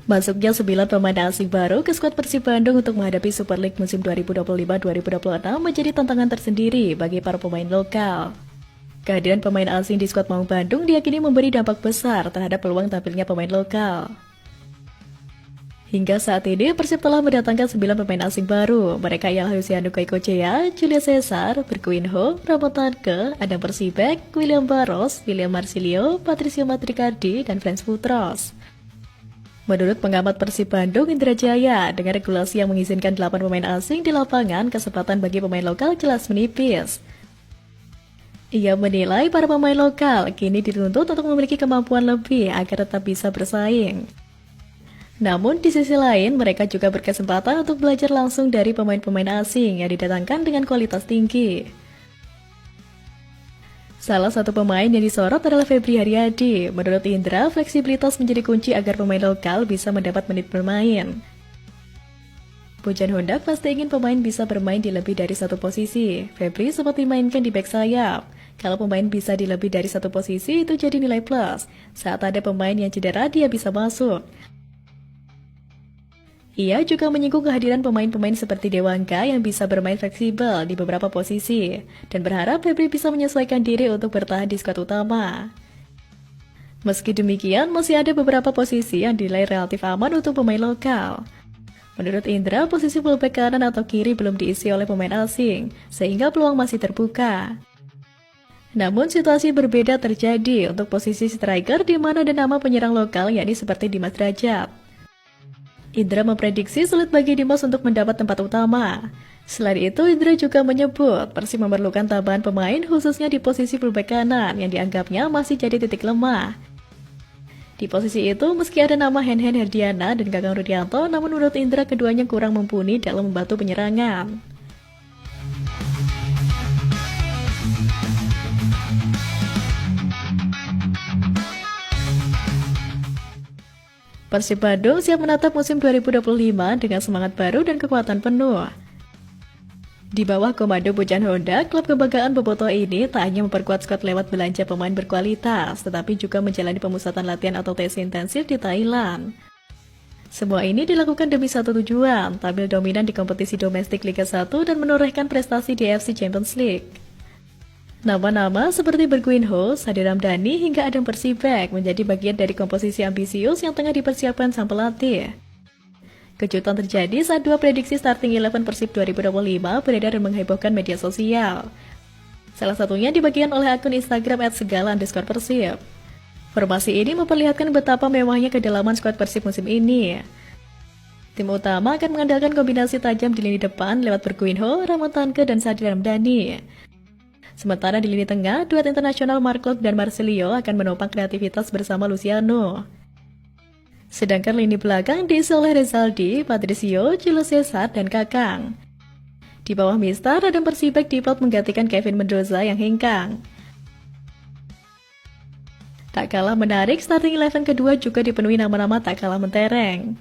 Masuknya 9 pemain asing baru ke skuad Persib Bandung untuk menghadapi Super League musim 2025-2026 menjadi tantangan tersendiri bagi para pemain lokal. Kehadiran pemain asing di skuad Maung Bandung diyakini memberi dampak besar terhadap peluang tampilnya pemain lokal. Hingga saat ini, Persib telah mendatangkan 9 pemain asing baru. Mereka ialah Luciano Koikochea, Julius Caesar, Berkuinho, Ramotanke, Adam Persibek, William Barros, William Marsilio, Patricio Matricardi, dan Frans Putros. Menurut pengamat Persib Bandung, Indra Jaya, dengan regulasi yang mengizinkan 8 pemain asing di lapangan, kesempatan bagi pemain lokal jelas menipis. Ia menilai para pemain lokal kini dituntut untuk memiliki kemampuan lebih agar tetap bisa bersaing. Namun di sisi lain, mereka juga berkesempatan untuk belajar langsung dari pemain-pemain asing yang didatangkan dengan kualitas tinggi. Salah satu pemain yang disorot adalah Febri Haryadi. Menurut Indra, fleksibilitas menjadi kunci agar pemain lokal bisa mendapat menit bermain. Pujan Hondak pasti ingin pemain bisa bermain di lebih dari satu posisi. Febri sempat dimainkan di bek sayap. Kalau pemain bisa di lebih dari satu posisi, itu jadi nilai plus. Saat ada pemain yang cedera, dia bisa masuk. Ia juga menyinggung kehadiran pemain-pemain seperti Dewangga yang bisa bermain fleksibel di beberapa posisi dan berharap Febri bisa menyesuaikan diri untuk bertahan di skuad utama. Meski demikian, masih ada beberapa posisi yang dinilai relatif aman untuk pemain lokal. Menurut Indra, posisi fullback kanan atau kiri belum diisi oleh pemain asing, sehingga peluang masih terbuka. Namun situasi berbeda terjadi untuk posisi striker di mana ada nama penyerang lokal yakni seperti Dimas Drajat. Indra memprediksi sulit bagi Dimas untuk mendapat tempat utama. Selain itu, Indra juga menyebut Persib memerlukan tambahan pemain khususnya di posisi fullback kanan yang dianggapnya masih jadi titik lemah. Di posisi itu, meski ada nama Henhen Herdiana dan Kakang Rudianto, namun menurut Indra keduanya kurang mumpuni dalam membantu penyerangan. Persib Bandung siap menatap musim 2025 dengan semangat baru dan kekuatan penuh. Di bawah komando Pujan Hondak, klub kebanggaan Bobotoh ini tak hanya memperkuat skuad lewat belanja pemain berkualitas, tetapi juga menjalani pemusatan latihan atau tes intensif di Thailand. Semua ini dilakukan demi satu tujuan, tampil dominan di kompetisi domestik Liga 1 dan menorehkan prestasi di AFC Champions League. Nama-nama seperti Berkuinho, Sadi Ramdhani, hingga Adam Persibek menjadi bagian dari komposisi ambisius yang tengah dipersiapkan sang pelatih. Kejutan terjadi saat dua prediksi starting 11 Persib 2025 beredar dan menghebohkan media sosial. Salah satunya dibagikan oleh akun Instagram @segala_persib. Formasi ini memperlihatkan betapa mewahnya kedalaman skuad Persib musim ini. Tim utama akan mengandalkan kombinasi tajam di lini depan lewat Berkuinho, Ramotanke, dan Sadi Ramdhani. Sementara di lini tengah, duet internasional Mark Klok dan Marsilio akan menopang kreativitas bersama Luciano. Sedangkan lini belakang diisi oleh Rezaldi, Patricio, Julius Caesar, dan Kakang. Di bawah Mister, Adam Persibek diplot menggantikan Kevin Mendoza yang hengkang. Tak kalah menarik, starting 11 kedua juga dipenuhi nama-nama tak kalah mentereng.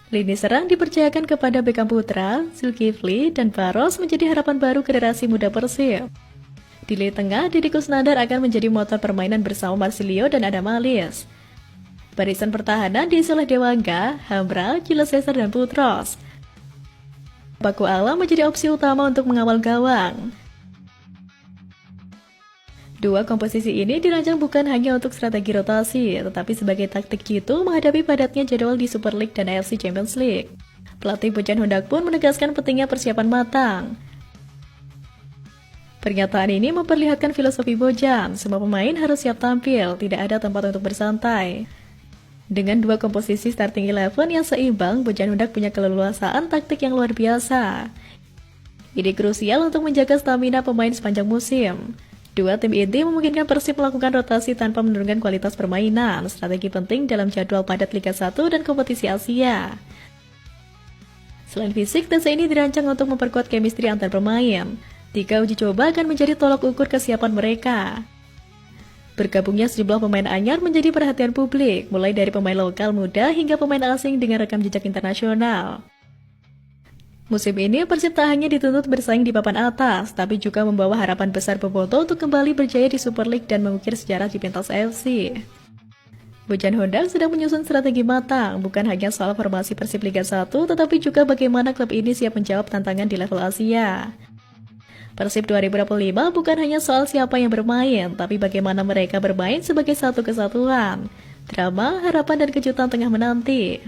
Lini serang dipercayakan kepada Beckham Putra, Zulkifli, dan Barros menjadi harapan baru generasi muda Persib. Di lini tengah, Didi Kusnandar akan menjadi motor permainan bersama Marsilio dan Adam Alis. Barisan pertahanan diisi oleh Dewangga, Hamra, Julius Caesar, dan Putros. Paku Alam menjadi opsi utama untuk mengawal gawang. Dua komposisi ini dirancang bukan hanya untuk strategi rotasi, tetapi sebagai taktik jitu menghadapi padatnya jadwal di Super League dan AFC Champions League. Pelatih Pujan Hondak pun menegaskan pentingnya persiapan matang. Pernyataan ini memperlihatkan filosofi Bojan, semua pemain harus siap tampil, tidak ada tempat untuk bersantai. Dengan dua komposisi starting 11 yang seimbang, Bojan Hondak punya keleluasaan taktik yang luar biasa. Ini krusial untuk menjaga stamina pemain sepanjang musim. Dua tim inti memungkinkan Persib melakukan rotasi tanpa menurunkan kualitas permainan, strategi penting dalam jadwal padat Liga 1 dan kompetisi Asia. Selain fisik, tes ini dirancang untuk memperkuat chemistry antar pemain. 3 uji coba akan menjadi tolak ukur kesiapan mereka. Bergabungnya sejumlah pemain anyar menjadi perhatian publik, mulai dari pemain lokal muda hingga pemain asing dengan rekam jejak internasional. Musim ini, Persib tak hanya dituntut bersaing di papan atas, tapi juga membawa harapan besar Bobotoh untuk kembali berjaya di Super League dan mengukir sejarah di pentas AFC. Bojan Honda sedang menyusun strategi matang, bukan hanya soal formasi Persib Liga 1, tetapi juga bagaimana klub ini siap menjawab tantangan di level Asia. Persib 2025 bukan hanya soal siapa yang bermain, tapi bagaimana mereka bermain sebagai satu kesatuan. Drama, harapan, dan kejutan tengah menanti.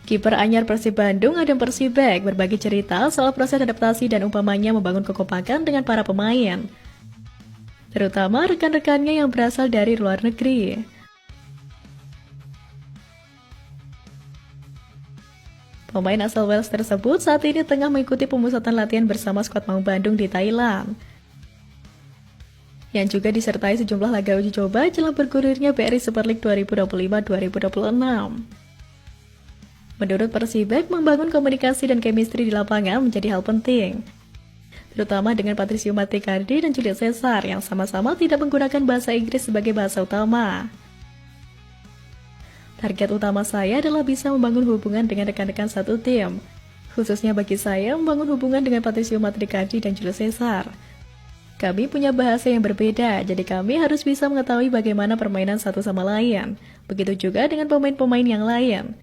Kiper anyar Persib Bandung, Adam Persibek, berbagi cerita soal proses adaptasi dan umpamanya membangun kekompakan dengan para pemain, terutama rekan-rekannya yang berasal dari luar negeri. Pemain asal Wales tersebut saat ini tengah mengikuti pemusatan latihan bersama skuad Maung Bandung di Thailand, yang juga disertai sejumlah laga uji coba jelang bergulirnya BRI Super League 2025-2026. Menurut Persibek, membangun komunikasi dan chemistry di lapangan menjadi hal penting, terutama dengan Patricio Matricardi dan Julio Cesar yang sama-sama tidak menggunakan bahasa Inggris sebagai bahasa utama. Target utama saya adalah bisa membangun hubungan dengan rekan-rekan satu tim, khususnya bagi saya membangun hubungan dengan Patricio Matricardi dan Julio Cesar. Kami punya bahasa yang berbeda, jadi kami harus bisa mengetahui bagaimana permainan satu sama lain. Begitu juga dengan pemain-pemain yang lain.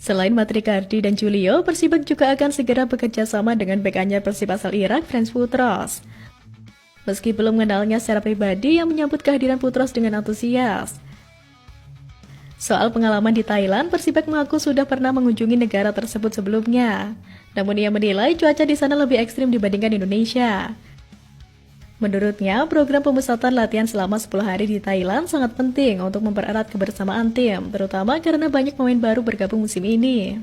Selain Matricardi dan Julio, Persibek juga akan segera bekerja sama dengan bek anyar Persib asal Irak, Frans Putros. Meski belum mengenalnya secara pribadi, yang menyambut kehadiran Putros dengan antusias. Soal pengalaman di Thailand, Persibek mengaku sudah pernah mengunjungi negara tersebut sebelumnya. Namun ia menilai cuaca di sana lebih ekstrim dibandingkan Indonesia. Menurutnya, program pemusatan latihan selama 10 hari di Thailand sangat penting untuk mempererat kebersamaan tim, terutama karena banyak pemain baru bergabung musim ini.